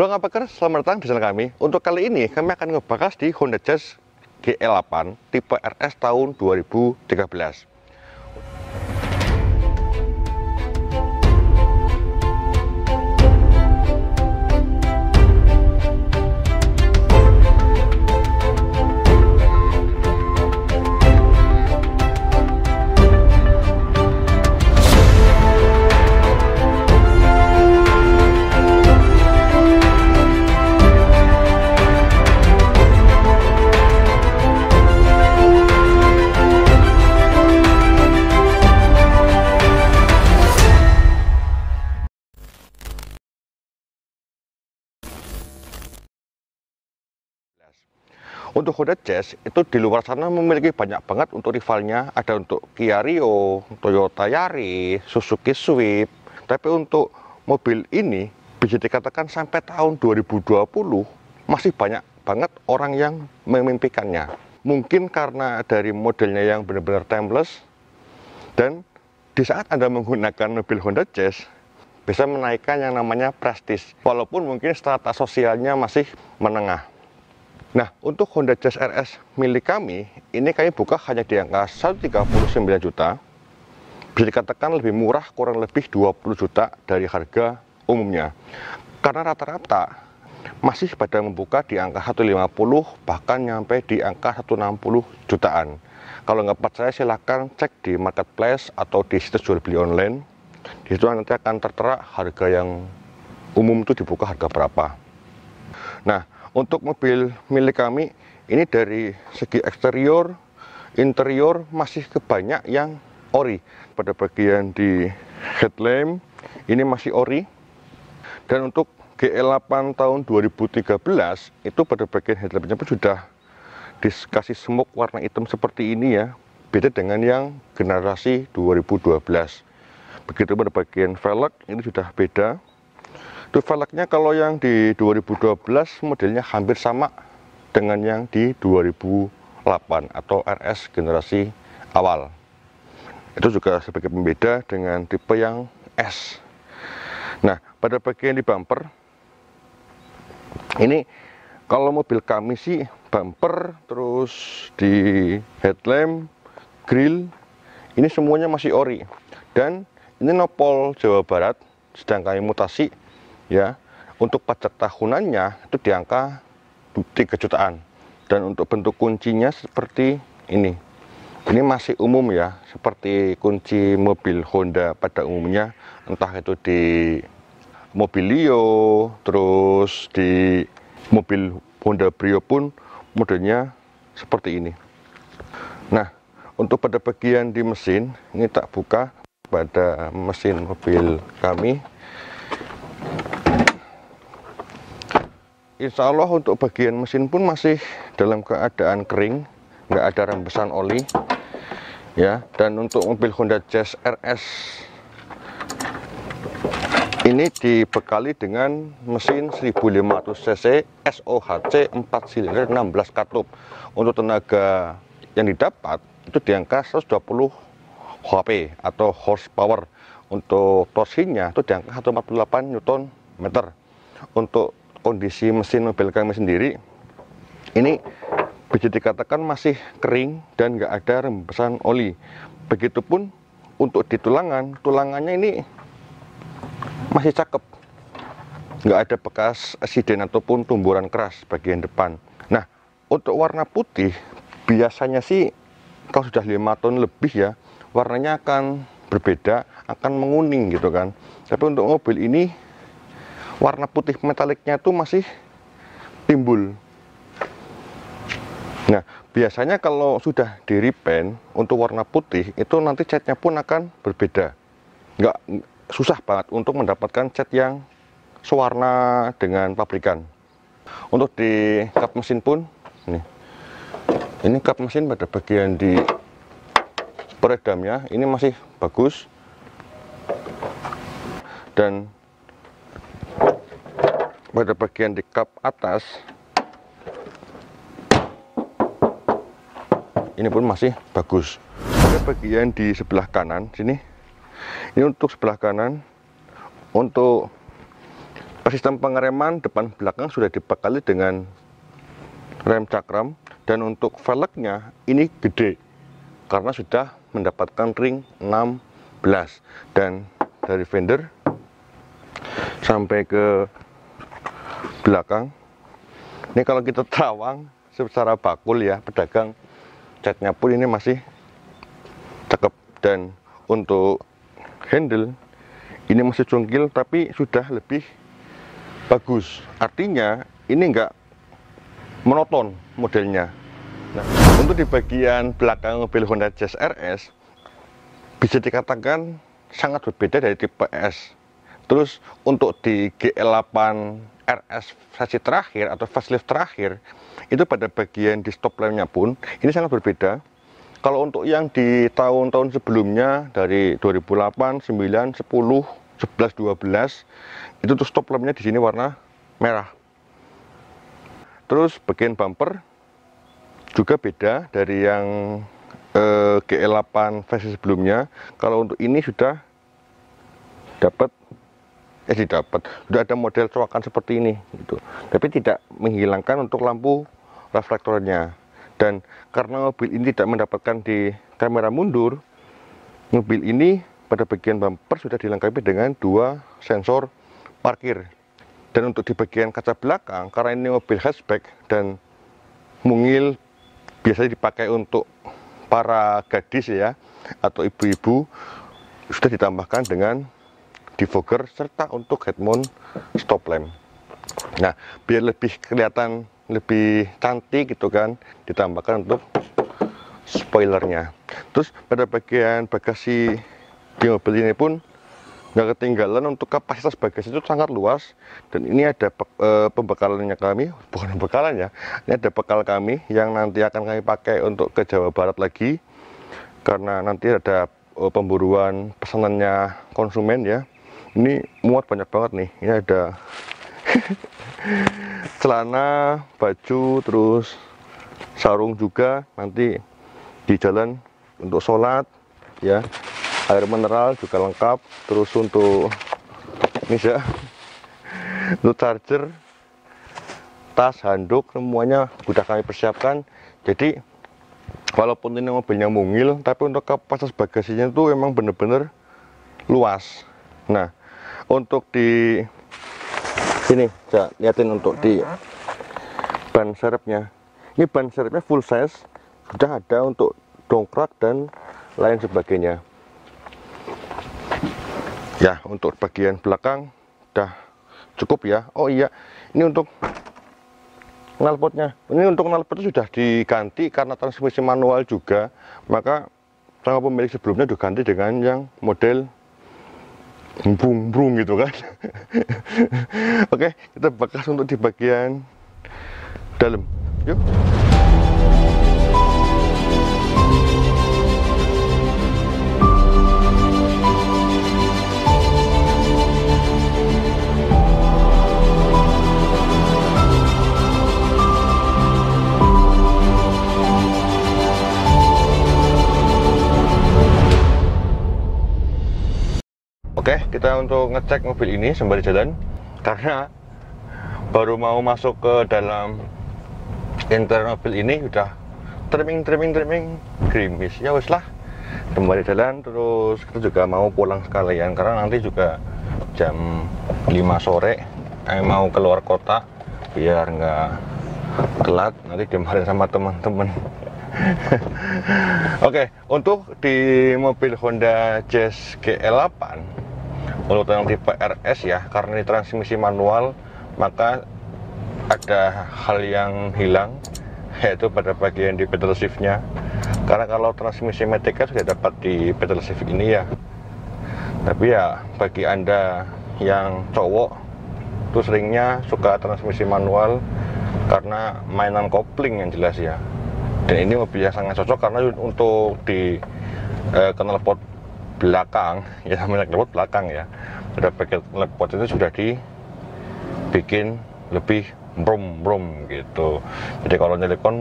Halo ngapaker, selamat datang di channel kami. Untuk kali ini kami akan ngebahas di Honda Jazz GL8 tipe RS tahun 2013. Untuk Honda Jazz itu di luar sana memiliki banyak banget untuk rivalnya. Ada untuk Kia Rio, Toyota Yaris, Suzuki Swift. Tapi untuk mobil ini bisa dikatakan sampai tahun 2020 masih banyak banget orang yang memimpikannya. Mungkin karena dari modelnya yang benar-benar timeless, dan di saat Anda menggunakan mobil Honda Jazz bisa menaikkan yang namanya prestis, walaupun mungkin strata sosialnya masih menengah. Nah, untuk Honda Jazz RS milik kami, ini kami buka hanya di angka 139 juta. Bisa dikatakan lebih murah, kurang lebih 20 juta dari harga umumnya. Karena rata-rata masih pada membuka di angka 150, bahkan nyampe di angka 160 jutaan. Kalau nggak percaya silahkan cek di marketplace atau di situs jual beli online. Di situ nanti akan tertera harga yang umum itu dibuka harga berapa. Nah, untuk mobil milik kami ini dari segi eksterior, interior masih kebanyak yang ori. Pada bagian di headlamp ini masih ori. Dan untuk GL8 tahun 2013 itu pada bagian headlampnya pun sudah dikasih smoke warna hitam seperti ini ya. Beda dengan yang generasi 2012. Begitu pada bagian velg ini sudah beda. Itu velgnya kalau yang di 2012 modelnya hampir sama dengan yang di 2008 atau RS generasi awal. Itu juga sebagai pembeda dengan tipe yang S. Nah, pada bagian di bumper ini kalau mobil kami sih bumper, terus di headlamp, grill ini semuanya masih ori. Dan ini nopol Jawa Barat sedang kami mutasi. Ya, untuk pajak tahunannya itu di angka 3 jutaan. Dan untuk bentuk kuncinya seperti ini. Ini masih umum ya, seperti kunci mobil Honda pada umumnya. Entah itu di Mobilio, terus di mobil Honda Brio pun modelnya seperti ini. Nah, untuk pada bagian di mesin, ini tak buka pada mesin mobil kami. Insya Allah untuk bagian mesin pun masih dalam keadaan kering, nggak ada rembesan oli ya. Dan untuk mobil Honda Jazz RS ini dibekali dengan mesin 1500 cc SOHC 4 silinder 16 katup. Untuk tenaga yang didapat itu di angka 120 HP atau horsepower. Untuk torsinya itu di angka 148 Nm. Untuk kondisi mesin mobil kami sendiri ini bisa dikatakan masih kering dan nggak ada rembesan oli. Begitupun untuk di tulangan, tulangannya ini masih cakep, nggak ada bekas eksiden ataupun tumburan keras bagian depan. Nah, untuk warna putih biasanya sih kalau sudah 5 tahun lebih ya warnanya akan berbeda, akan menguning gitu kan. Tapi untuk mobil ini warna putih metaliknya itu masih timbul. Nah, biasanya kalau sudah di repaint untuk warna putih itu nanti catnya pun akan berbeda. Nggak susah banget untuk mendapatkan cat yang sewarna dengan pabrikan. Untuk di kap mesin pun ini kap mesin pada bagian di peredamnya ini masih bagus. Dan pada bagian di kap atas ini pun masih bagus. Pada bagian di sebelah kanan sini, ini untuk sebelah kanan untuk sistem pengereman depan belakang sudah dibekali dengan rem cakram, dan untuk velgnya ini gede karena sudah mendapatkan ring 16, dan dari fender sampai ke belakang ini kalau kita terawang secara bakul ya pedagang, catnya pun ini masih cakep. Dan untuk handle ini masih cungkil tapi sudah lebih bagus, artinya ini enggak monoton modelnya. Nah, untuk di bagian belakang mobil Honda Jazz RS bisa dikatakan sangat berbeda dari tipe S. Terus untuk di GL8 RS versi terakhir atau facelift terakhir, itu pada bagian di stop lampnya pun ini sangat berbeda. Kalau untuk yang di tahun-tahun sebelumnya dari 2008, 9, 10, 11, 12 itu tuh stop lampnya di sini warna merah. Terus bagian bumper juga beda dari yang GL8 versi sebelumnya. Kalau untuk ini sudah sudah ada model coakan seperti ini gitu. Tapi tidak menghilangkan untuk lampu reflektornya. Dan karena mobil ini tidak mendapatkan di kamera mundur, mobil ini pada bagian bumper sudah dilengkapi dengan 2 sensor parkir. Dan untuk di bagian kaca belakang, karena ini mobil hatchback dan mungil biasanya dipakai untuk para gadis ya atau ibu-ibu, sudah ditambahkan dengan defogger serta untuk head mount stop lamp. Nah, biar lebih kelihatan lebih cantik gitu kan, ditambahkan untuk spoilernya. Terus pada bagian bagasi di mobil ini pun nggak ketinggalan, untuk kapasitas bagasi itu sangat luas. Dan ini ada pembekalannya kami, bukan pembekalan ya, ini ada bekal kami yang nanti akan kami pakai untuk ke Jawa Barat lagi, karena nanti ada pemburuan pesanannya konsumen ya. Ini muat banyak banget nih, ini ada celana, baju, terus sarung juga nanti di jalan untuk sholat ya. Air mineral juga lengkap. Terus untuk ini ya, untuk charger, tas, handuk, semuanya sudah kami persiapkan. Jadi walaupun ini mobilnya mungil, tapi untuk kapasitas bagasinya itu emang bener-bener luas. Nah, untuk di sini saya liatin untuk di ban serepnya. Ini ban serepnya full size, sudah ada untuk dongkrak dan lain sebagainya. Ya, untuk bagian belakang udah cukup ya. Oh iya, ini untuk knalpotnya. Ini untuk knalpot itu sudah diganti karena transmisi manual juga, maka sama pemilik sebelumnya diganti dengan yang model brung gitu kan. Oke, kita bakas untuk di bagian dalam. Yuk. Oke, kita untuk ngecek mobil ini sembari jalan, karena baru mau masuk ke dalam interior mobil ini udah trimming gerimis. Ya wes lah, sembari jalan. Terus kita juga mau pulang sekalian karena nanti juga jam 5 sore mau keluar kota, biar nggak telat nanti dimarahin sama teman-teman. Oke, untuk di mobil Honda Jazz GL8 untuk yang tipe RS ya, karena ini transmisi manual, maka ada hal yang hilang, yaitu pada bagian di pedal shiftnya. Karena kalau transmisi matic kan sudah dapat di pedal shift ini ya. Tapi ya bagi anda yang cowok tuh seringnya suka transmisi manual karena mainan kopling yang jelas ya. Dan ini mobil yang sangat cocok karena untuk di knalpot belakang ya, namanya knalpot belakang ya, sudah pakai knalpot itu sudah dibikin lebih brom gitu. Jadi kalau nyelipon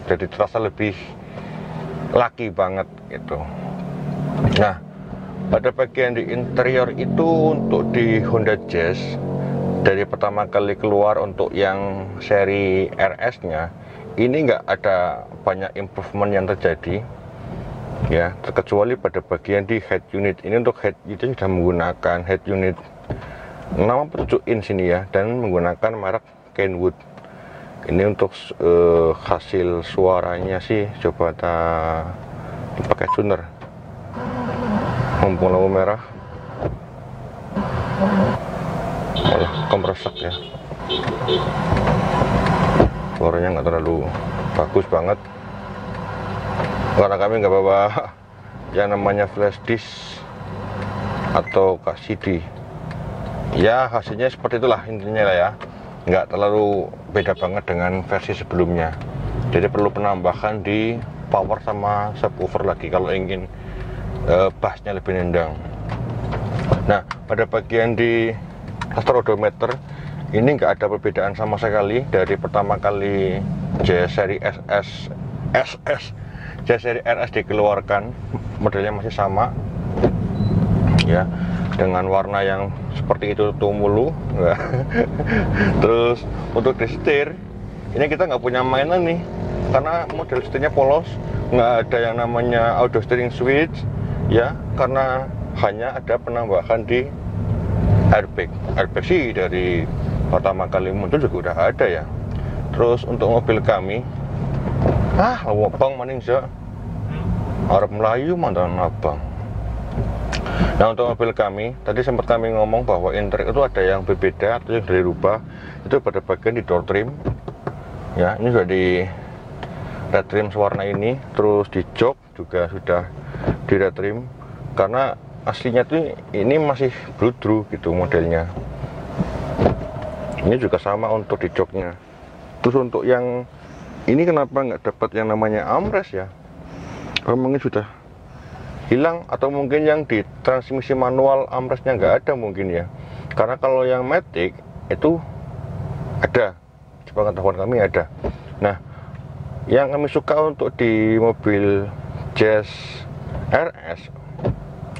jadi terasa lebih laki banget gitu. Nah, pada bagian di interior itu untuk di Honda Jazz dari pertama kali keluar untuk yang seri RS nya ini nggak ada banyak improvement yang terjadi ya, terkecuali pada bagian di head unit. Ini untuk head unit sudah menggunakan head unit 67 inch ini ya, dan menggunakan merek Kenwood. Ini untuk hasil suaranya sih coba pakai tuner, mumpung lampu merah malah kompresak ya, suaranya nggak terlalu bagus banget karena kami nggak bawa yang namanya flash disk atau CD ya. Hasilnya seperti itulah intinya lah ya, nggak terlalu beda banget dengan versi sebelumnya. Jadi perlu penambahan di power sama subwoofer lagi kalau ingin bassnya lebih nendang. Nah, pada bagian di cluster odometer ini nggak ada perbedaan sama sekali dari pertama kali Jazz seri Jazz seri RS dikeluarkan, modelnya masih sama ya, dengan warna yang seperti itu tuh mulu. Terus untuk di setir ini kita nggak punya mainan nih, karena model setirnya polos, nggak ada yang namanya auto steering switch ya, karena hanya ada penambahan di airbag sih dari pertama kali muncul juga udah ada ya. Terus untuk mobil kami abang maning ya Arab Melayu mantan abang. Nah, untuk mobil kami tadi sempat kami ngomong bahwa interior itu ada yang berbeda atau yang dirubah, itu pada bagian di door trim ya. Ini sudah di red trim warna ini, terus di jok juga sudah di red trim karena aslinya tuh ini masih bludru gitu modelnya. Ini juga sama untuk di joknya. Terus untuk yang ini kenapa nggak dapat yang namanya armrest ya? Mungkin sudah hilang, atau mungkin yang di transmisi manual armrestnya nggak ada mungkin ya. Karena kalau yang Matic itu ada, sepengetahuan kami ada. Nah, yang kami suka untuk di mobil Jazz RS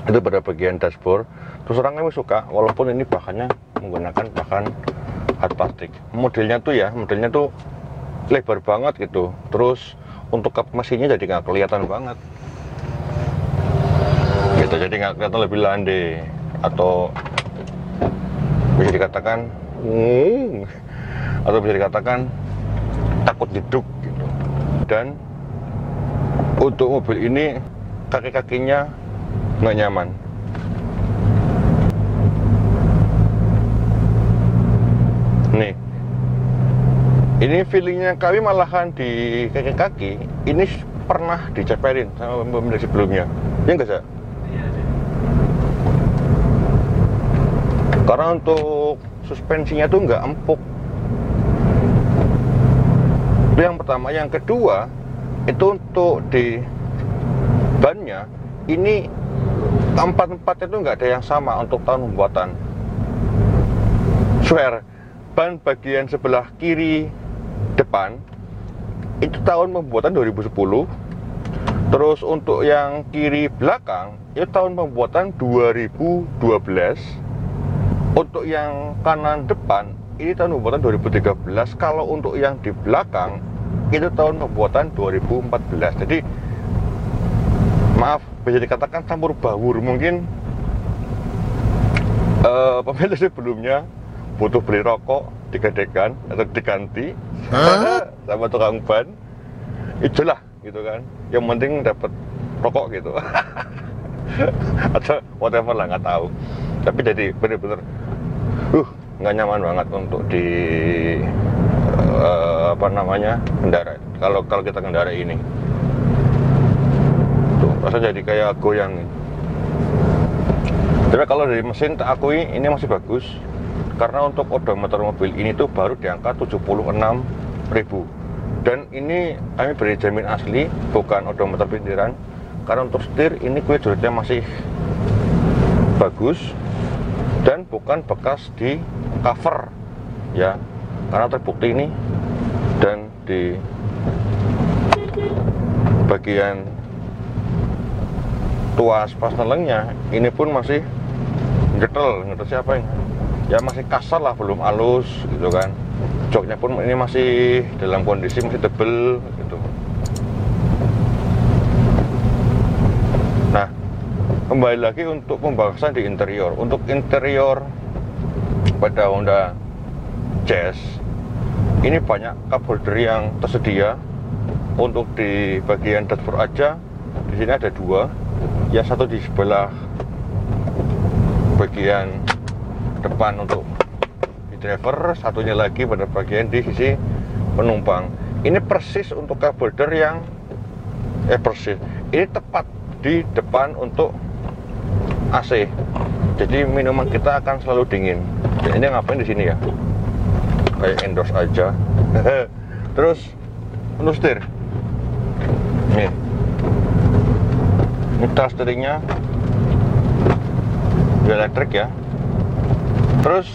itu pada bagian dashboard, terus terang kami suka walaupun ini bahannya menggunakan bahan hard plastik. Modelnya tuh lebar banget gitu, terus untuk kap mesinnya jadi nggak kelihatan banget gitu, jadi nggak kelihatan lebih landai, atau bisa dikatakan takut jeduk gitu. Dan untuk mobil ini kaki-kakinya nggak nyaman. Nih, ini feelingnya kami malahan di kaki-kaki ini pernah diceperin sama pemilik sebelumnya, ya nggak sih? Iya. Karena untuk suspensinya tuh nggak empuk. Itu yang pertama. Yang kedua, itu untuk di bannya ini empat-empatnya itu nggak ada yang sama untuk tahun pembuatan. Swear, ban bagian sebelah kiri depan itu tahun pembuatan 2010. Terus untuk yang kiri belakang itu tahun pembuatan 2012. Untuk yang kanan depan ini tahun pembuatan 2013. Kalau untuk yang di belakang itu tahun pembuatan 2014. Jadi maaf, bisa dikatakan campur baur. Mungkin pemilik sebelumnya butuh beli rokok digadekan atau diganti sama tukang ban, itulah gitu kan, yang penting dapat rokok gitu. Atau whatever lah, nggak tahu. Tapi jadi bener-bener nggak nyaman banget untuk di kendara. Kalau kita kendara ini tuh rasa jadi kayak goyang nih. Tapi kalau dari mesin tak akui ini masih bagus, karena untuk odometer mobil ini tuh baru di angka 76.000. Dan ini kami beri jamin asli, bukan odometer pintiran. Karena untuk setir ini kue jurutnya masih bagus dan bukan bekas di cover ya, karena terbukti ini. Dan di bagian tuas pas nelengnya ini pun masih ngetel siapa yang ya masih kasar lah, belum halus gitu kan. Joknya pun ini masih dalam kondisi masih tebel gitu. Nah, kembali lagi untuk pembahasan di interior. Untuk interior pada Honda Jazz ini banyak cup holder yang tersedia. Untuk di bagian dashboard aja di sini ada dua, yang satu di sebelah bagian depan untuk di driver, satunya lagi pada bagian di sisi penumpang. Ini persis untuk cup holder yang persis. Ini tepat di depan untuk AC. Jadi minuman kita akan selalu dingin. Dan ini ngapain di sini ya? Kayak endorse aja. Terus untuk setir. Nih. Ini tas steeringnya elektrik ya. Terus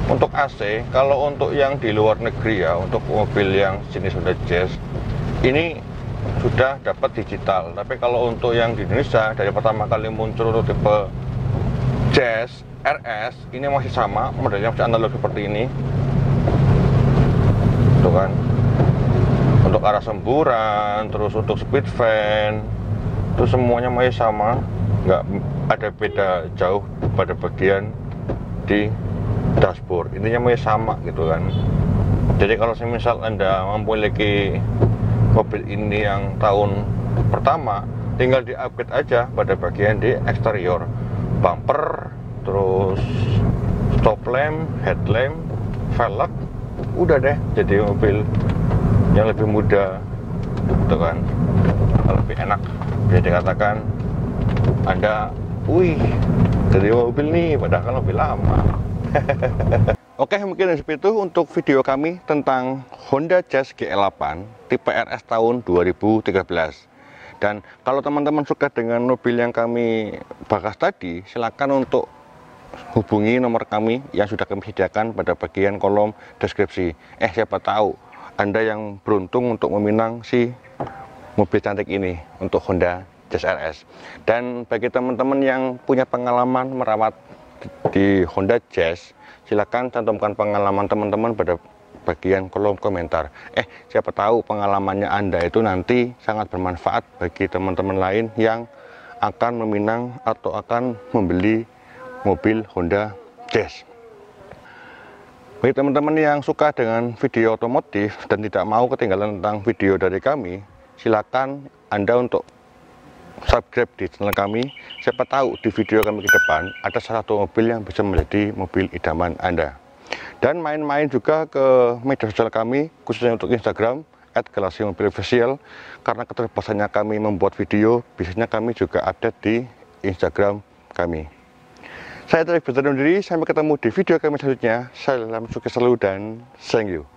untuk AC, kalau untuk yang di luar negeri ya, untuk mobil yang jenis Honda Jazz ini sudah dapat digital. Tapi kalau untuk yang di Indonesia dari pertama kali muncul untuk tipe Jazz RS ini masih sama, modelnya masih analog seperti ini. Tuh kan. Untuk arah semburan, terus untuk speed fan, itu semuanya masih sama, nggak ada beda jauh pada bagian di dashboard. Intinya masih sama gitu kan. Jadi kalau misal Anda memiliki mobil ini yang tahun pertama, tinggal di-upgrade aja pada bagian di eksterior, bumper, terus stop lamp, headlamp, velg, udah deh jadi mobil yang lebih muda gitu kan, lebih enak. Bisa dikatakan Anda jadi mobil nih, padahal lebih lama. Oke, mungkin seperti itu untuk video kami tentang Honda Jazz GL8 tipe RS tahun 2013. Dan kalau teman-teman suka dengan mobil yang kami bahas tadi, silakan untuk hubungi nomor kami yang sudah kami sediakan pada bagian kolom deskripsi. Siapa tahu Anda yang beruntung untuk meminang si mobil cantik ini untuk Honda Jazz RS. Dan bagi teman-teman yang punya pengalaman merawat di Honda Jazz, silakan cantumkan pengalaman teman-teman pada bagian kolom komentar. Siapa tahu pengalamannya Anda itu nanti sangat bermanfaat bagi teman-teman lain yang akan meminang atau akan membeli mobil Honda Jazz. Bagi teman-teman yang suka dengan video otomotif dan tidak mau ketinggalan tentang video dari kami, silakan Anda untuk subscribe di channel kami. Siapa tahu di video kami ke depan ada salah satu mobil yang bisa menjadi mobil idaman Anda. Dan main-main juga ke media sosial kami, khususnya untuk Instagram @galaximobilofficial. Karena keterbatasannya kami membuat video, biasanya kami juga update di Instagram kami. Saya Tarik berterima diri, sampai ketemu di video kami selanjutnya. Salam sukses selalu dan thank you.